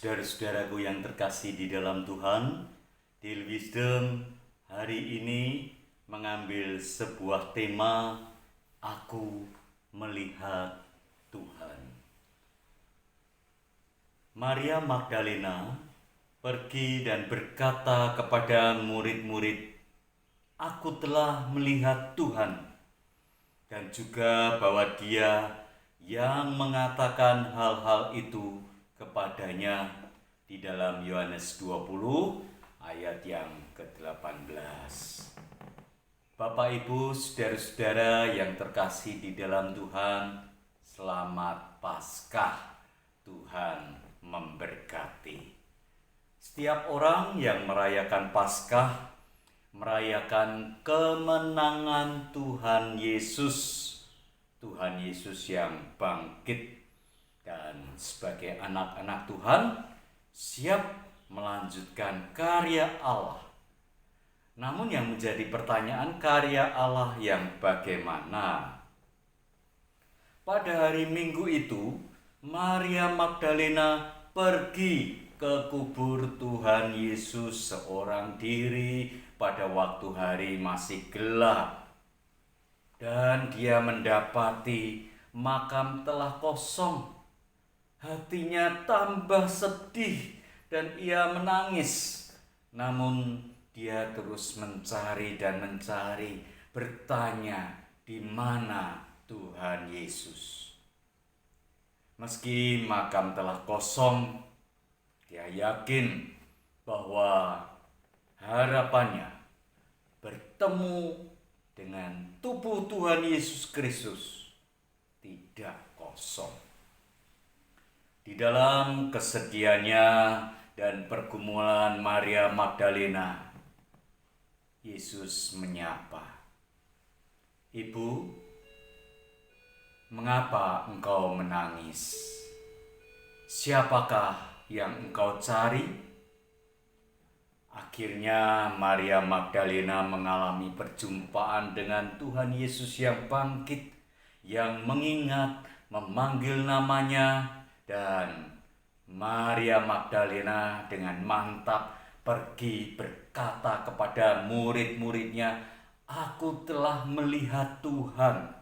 Saudara-saudaraku yang terkasih di dalam Tuhan, Daily Wisdom hari ini mengambil sebuah tema, Aku Melihat Tuhan. Maria Magdalena pergi dan berkata kepada murid-murid, Aku telah melihat Tuhan, dan juga bahwa Dia yang mengatakan hal-hal itu kepadanya di dalam Yohanes 20 ayat yang ke-18. Bapak Ibu, saudara-saudara yang terkasih di dalam Tuhan, selamat Paskah. Tuhan memberkati. Setiap orang yang merayakan Paskah merayakan kemenangan Tuhan Yesus. Tuhan Yesus yang bangkit dan sebagai anak-anak Tuhan siap melanjutkan karya Allah. Namun yang menjadi pertanyaan, karya Allah yang bagaimana? Pada hari Minggu itu, Maria Magdalena pergi ke kubur Tuhan Yesus seorang diri pada waktu hari masih gelap. Dan dia mendapati makam telah kosong. Hatinya tambah sedih dan ia menangis. Namun dia terus mencari dan mencari, bertanya di mana Tuhan Yesus. Meski makam telah kosong, dia yakin bahwa harapannya bertemu dengan tubuh Tuhan Yesus Kristus tidak kosong. Di dalam kesedihannya dan pergumulan Maria Magdalena, Yesus menyapa, Ibu, mengapa engkau menangis? Siapakah yang engkau cari? Akhirnya Maria Magdalena mengalami perjumpaan dengan Tuhan Yesus yang bangkit, yang mengingat, memanggil namanya, dan Maria Magdalena dengan mantap pergi berkata kepada murid-muridnya, Aku telah melihat Tuhan.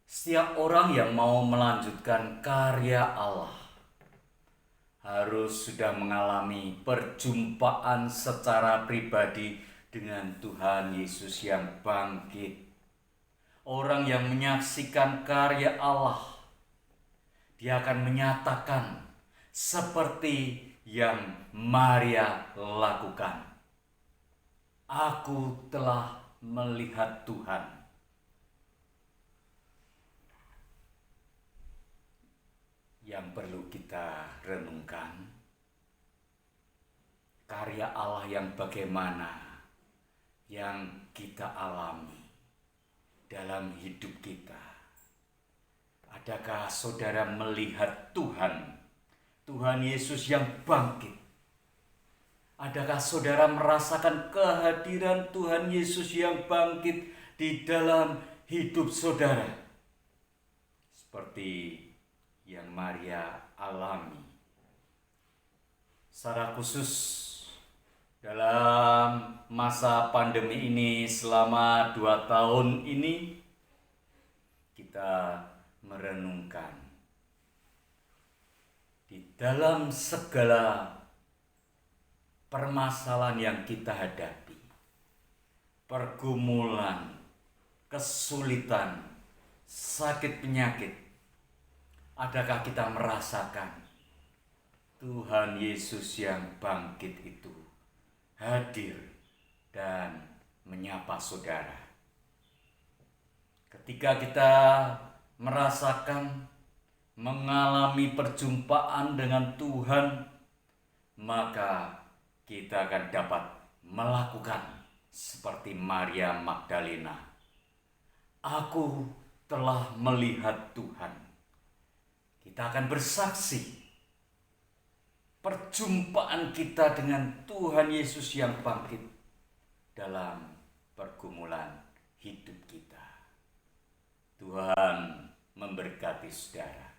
Setiap orang yang mau melanjutkan karya Allah harus sudah mengalami perjumpaan secara pribadi dengan Tuhan Yesus yang bangkit. Orang yang menyaksikan karya Allah, dia akan menyatakan seperti yang Maria lakukan. Aku telah melihat Tuhan. Yang perlu kita renungkan, karya Allah yang bagaimana yang kita alami dalam hidup kita. Adakah saudara melihat Tuhan Yesus yang bangkit? Adakah saudara merasakan kehadiran Tuhan Yesus yang bangkit di dalam hidup saudara? Seperti yang Maria alami. Secara khusus dalam masa pandemi ini, selama 2 tahun ini, kita merenungkan di dalam segala permasalahan yang kita hadapi, pergumulan, kesulitan, sakit penyakit, adakah kita merasakan Tuhan Yesus yang bangkit itu hadir dan menyapa saudara? Ketika kita merasakan, mengalami perjumpaan dengan Tuhan, maka kita akan dapat melakukan seperti Maria Magdalena. Aku telah melihat Tuhan. Kita akan bersaksi perjumpaan kita dengan Tuhan Yesus yang bangkit dalam pergumulan hidup kita. Tuhan memberkati saudara.